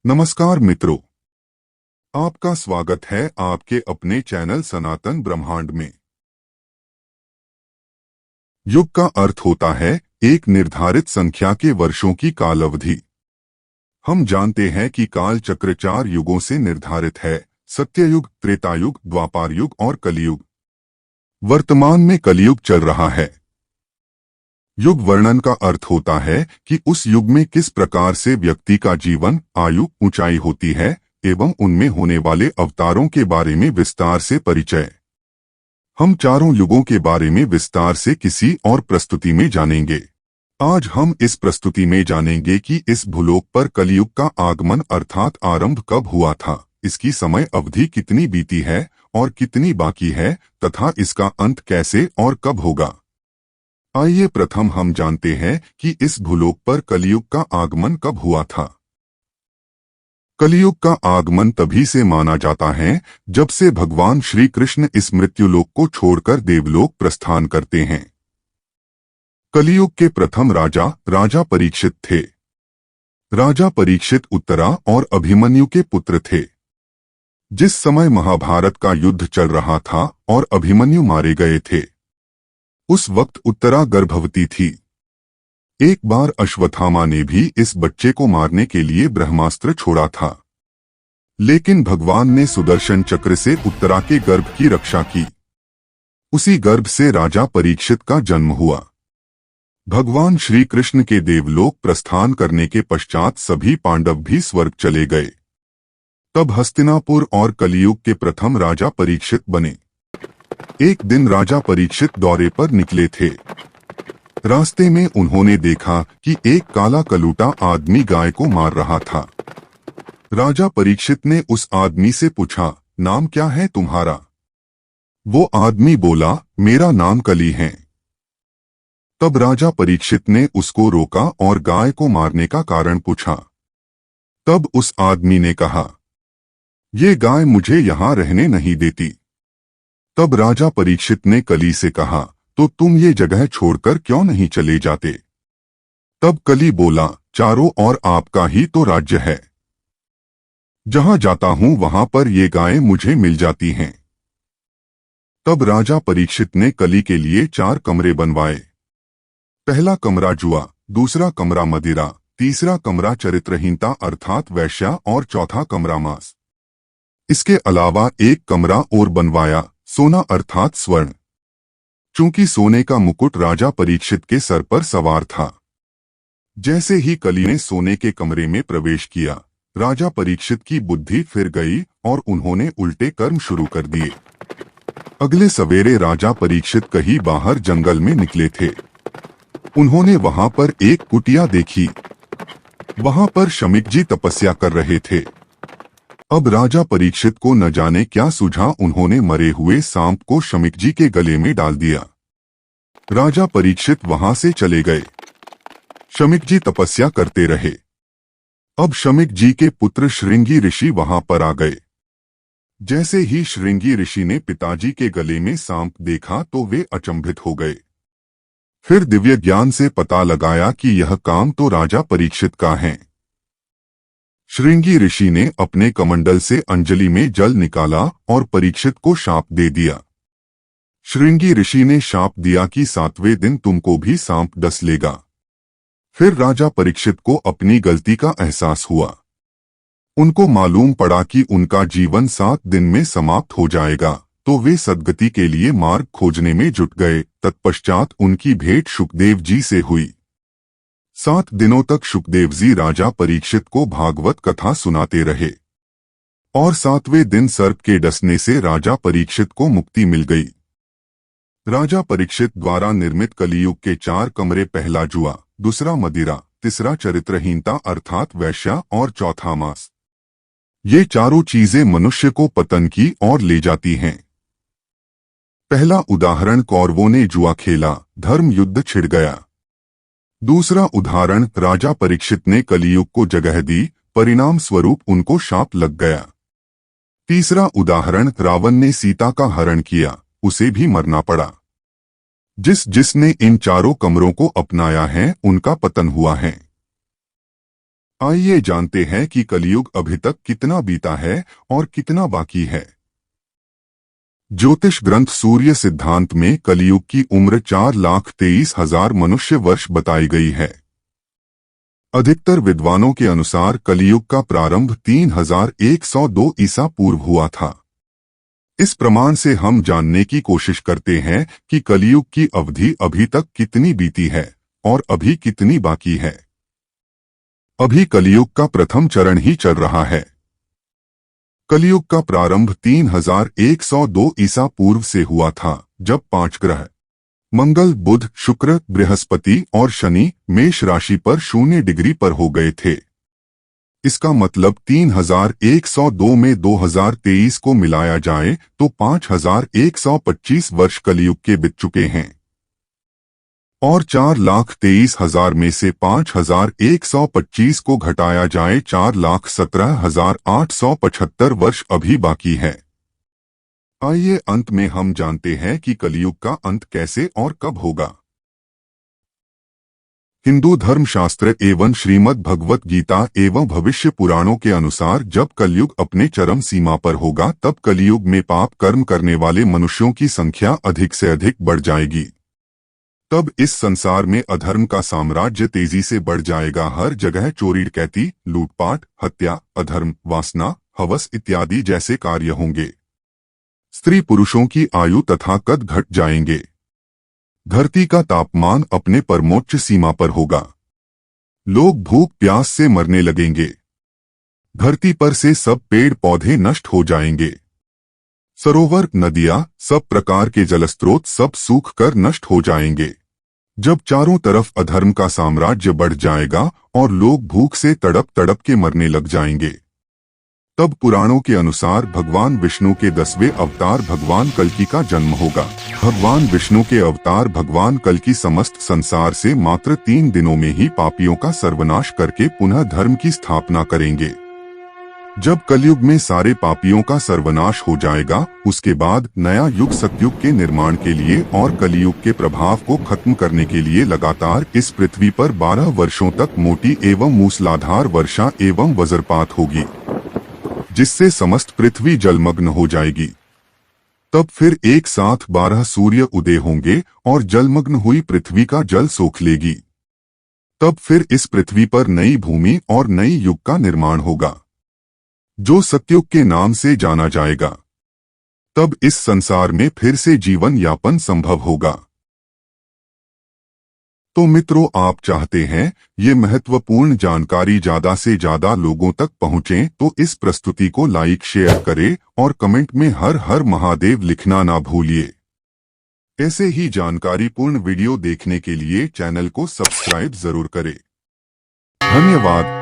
नमस्कार मित्रों, आपका स्वागत है आपके अपने चैनल सनातन ब्रह्मांड में। युग का अर्थ होता है एक निर्धारित संख्या के वर्षों की काल अवधि। हम जानते हैं कि काल चक्र 4 युगों से निर्धारित है: सत्ययुग, त्रेतायुग, द्वापर युग और कलियुग। वर्तमान में कलियुग चल रहा है। युग वर्णन का अर्थ होता है कि उस युग में किस प्रकार से व्यक्ति का जीवन, आयु, ऊंचाई होती है एवं उनमें होने वाले अवतारों के बारे में विस्तार से परिचय। हम चारों युगों के बारे में विस्तार से किसी और प्रस्तुति में जानेंगे। आज हम इस प्रस्तुति में जानेंगे कि इस भूलोक पर कलियुग का आगमन अर्थात आरंभ कब हुआ था, इसकी समय अवधि कितनी बीती है और कितनी बाकी है तथा इसका अंत कैसे और कब होगा। आइए प्रथम हम जानते हैं कि इस भूलोक पर कलियुग का आगमन कब हुआ था। कलियुग का आगमन तभी से माना जाता है जब से भगवान श्री कृष्ण इस मृत्युलोक को छोड़कर देवलोक प्रस्थान करते हैं। कलियुग के प्रथम राजा परीक्षित थे। राजा परीक्षित उत्तरा और अभिमन्यु के पुत्र थे। जिस समय महाभारत का युद्ध चल रहा था और अभिमन्यु मारे गए थे, उस वक्त उत्तरा गर्भवती थी। एक बार अश्वत्थामा ने भी इस बच्चे को मारने के लिए ब्रह्मास्त्र छोड़ा था, लेकिन भगवान ने सुदर्शन चक्र से उत्तरा के गर्भ की रक्षा की। उसी गर्भ से राजा परीक्षित का जन्म हुआ। भगवान श्री कृष्ण के देवलोक प्रस्थान करने के पश्चात सभी पांडव भी स्वर्ग चले गए। तब हस्तिनापुर और कलियुग के प्रथम राजा परीक्षित बने। एक दिन राजा परीक्षित दौरे पर निकले थे। रास्ते में उन्होंने देखा कि एक काला कलूटा आदमी गाय को मार रहा था। राजा परीक्षित ने उस आदमी से पूछा, नाम क्या है तुम्हारा? वो आदमी बोला, मेरा नाम कली है। तब राजा परीक्षित ने उसको रोका और गाय को मारने का कारण पूछा। तब उस आदमी ने कहा, ये गाय मुझे यहाँ रहने नहीं देती। तब राजा परीक्षित ने कली से कहा, तो तुम ये जगह छोड़कर क्यों नहीं चले जाते? तब कली बोला, चारों ओर आपका ही तो राज्य है। जहां जाता हूं वहां पर ये गायें मुझे मिल जाती हैं। तब राजा परीक्षित ने कली के लिए 4 कमरे बनवाए। पहला कमरा जुआ, दूसरा कमरा मदिरा, तीसरा कमरा चरित्रहीनता अर्थात वैश्या और चौथा कमरा मांस। इसके अलावा एक कमरा और बनवाया, सोना अर्थात स्वर्ण। चूंकि सोने का मुकुट राजा परीक्षित के सर पर सवार था। जैसे ही कली ने सोने के कमरे में प्रवेश किया, राजा परीक्षित की बुद्धि फिर गई और उन्होंने उल्टे कर्म शुरू कर दिए। अगले सवेरे राजा परीक्षित कहीं बाहर जंगल में निकले थे। उन्होंने वहां पर एक कुटिया देखी। वहां पर शमीक जी तपस्या कर रहे थे। अब राजा परीक्षित को न जाने क्या सूझा, उन्होंने मरे हुए सांप को शमीक जी के गले में डाल दिया। राजा परीक्षित वहां से चले गए। शमीक जी तपस्या करते रहे। अब शमीक जी के पुत्र श्रृंगी ऋषि वहां पर आ गए। जैसे ही श्रृंगी ऋषि ने पिताजी के गले में सांप देखा तो वे अचंभित हो गए। फिर दिव्य ज्ञान से पता लगाया कि यह काम तो राजा परीक्षित का है। श्रृंगी ऋषि ने अपने कमंडल से अंजलि में जल निकाला और परीक्षित को शाप दे दिया। श्रृंगी ऋषि ने शाप दिया कि 7वें दिन तुमको भी सांप डस लेगा। फिर राजा परीक्षित को अपनी गलती का एहसास हुआ। उनको मालूम पड़ा कि उनका जीवन 7 दिन में समाप्त हो जाएगा, तो वे सद्गति के लिए मार्ग खोजने में जुट गए। तत्पश्चात उनकी भेंट शुकदेव जी से हुई। 7 दिनों तक शुकदेव जी राजा परीक्षित को भागवत कथा सुनाते रहे और 7वें दिन सर्प के डसने से राजा परीक्षित को मुक्ति मिल गई। राजा परीक्षित द्वारा निर्मित कलियुग के 4 कमरे, पहला जुआ, दूसरा मदिरा, तीसरा चरित्रहीनता अर्थात वैश्या और चौथा मांस। ये चारों चीजें मनुष्य को पतन की ओर ले जाती हैं। पहला उदाहरण, कौरवों ने जुआ खेला, धर्म युद्ध छिड़ गया। दूसरा उदाहरण, राजा परीक्षित ने कलियुग को जगह दी, परिणाम स्वरूप उनको शाप लग गया। तीसरा उदाहरण, रावण ने सीता का हरण किया, उसे भी मरना पड़ा। जिसने इन चारों कमरों को अपनाया है उनका पतन हुआ है। आइए जानते हैं कि कलयुग अभी तक कितना बीता है और कितना बाकी है। ज्योतिष ग्रंथ सूर्य सिद्धांत में कलयुग की उम्र 4,23,000 मनुष्य वर्ष बताई गई है। अधिकतर विद्वानों के अनुसार कलयुग का प्रारंभ 3,102 ईसा पूर्व हुआ था। इस प्रमाण से हम जानने की कोशिश करते हैं कि कलयुग की अवधि अभी तक कितनी बीती है और अभी कितनी बाकी है। अभी कलयुग का प्रथम चरण ही चल रहा है। कलयुग का प्रारंभ 3,102 ईसा पूर्व से हुआ था, जब 5 ग्रह मंगल, बुध, शुक्र, बृहस्पति और शनि मेष राशि पर 0 डिग्री पर हो गए थे। इसका मतलब 3,102 में 2023 को मिलाया जाए तो 5,125 वर्ष कलयुग के बीत चुके हैं और 4,23,000 में से 5,125 को घटाया जाए 4,17,875 वर्ष अभी बाकी है। आइए अंत में हम जानते हैं कि कलयुग का अंत कैसे और कब होगा। हिंदू धर्मशास्त्र एवं श्रीमद् भगवत गीता एवं भविष्य पुराणों के अनुसार जब कलयुग अपने चरम सीमा पर होगा तब कलयुग में पाप कर्म करने वाले मनुष्यों की संख्या अधिक से अधिक बढ़ जाएगी। तब इस संसार में अधर्म का साम्राज्य तेजी से बढ़ जाएगा। हर जगह चोरी डकैती, लूटपाट, हत्या, अधर्म, वासना, हवस इत्यादि जैसे कार्य होंगे। स्त्री पुरुषों की आयु तथा कद घट जाएंगे। धरती का तापमान अपने परमोच्च सीमा पर होगा। लोग भूख प्यास से मरने लगेंगे। धरती पर से सब पेड़ पौधे नष्ट हो जाएंगे। सरोवर, नदियां, सब प्रकार के जलस्रोत सब सूख कर नष्ट हो जाएंगे। जब चारों तरफ अधर्म का साम्राज्य बढ़ जाएगा और लोग भूख से तड़प तड़प के मरने लग जाएंगे, तब पुराणों के अनुसार भगवान विष्णु के 10वें अवतार भगवान कल्कि का जन्म होगा। भगवान विष्णु के अवतार भगवान कल्कि समस्त संसार से मात्र 3 दिनों में ही पापियों का सर्वनाश करके पुनः धर्म की स्थापना करेंगे। जब कलयुग में सारे पापियों का सर्वनाश हो जाएगा, उसके बाद नया युग सतयुग के निर्माण के लिए और कलयुग के प्रभाव को खत्म करने के लिए लगातार इस पृथ्वी पर 12 वर्षों तक मोटी एवं मूसलाधार वर्षा एवं वज्रपात होगी, जिससे समस्त पृथ्वी जलमग्न हो जाएगी। तब फिर एक साथ 12 सूर्य उदय होंगे और जलमग्न हुई पृथ्वी का जल सोख लेगी। तब फिर इस पृथ्वी पर नई भूमि और नई युग का निर्माण होगा, जो सतयुग के नाम से जाना जाएगा। तब इस संसार में फिर से जीवन यापन संभव होगा। तो मित्रों, आप चाहते हैं ये महत्वपूर्ण जानकारी ज्यादा से ज्यादा लोगों तक पहुंचे तो इस प्रस्तुति को लाइक, शेयर करें और कमेंट में हर हर महादेव लिखना ना भूलिए। ऐसे ही जानकारीपूर्ण वीडियो देखने के लिए चैनल को सब्सक्राइब जरूर करें। धन्यवाद।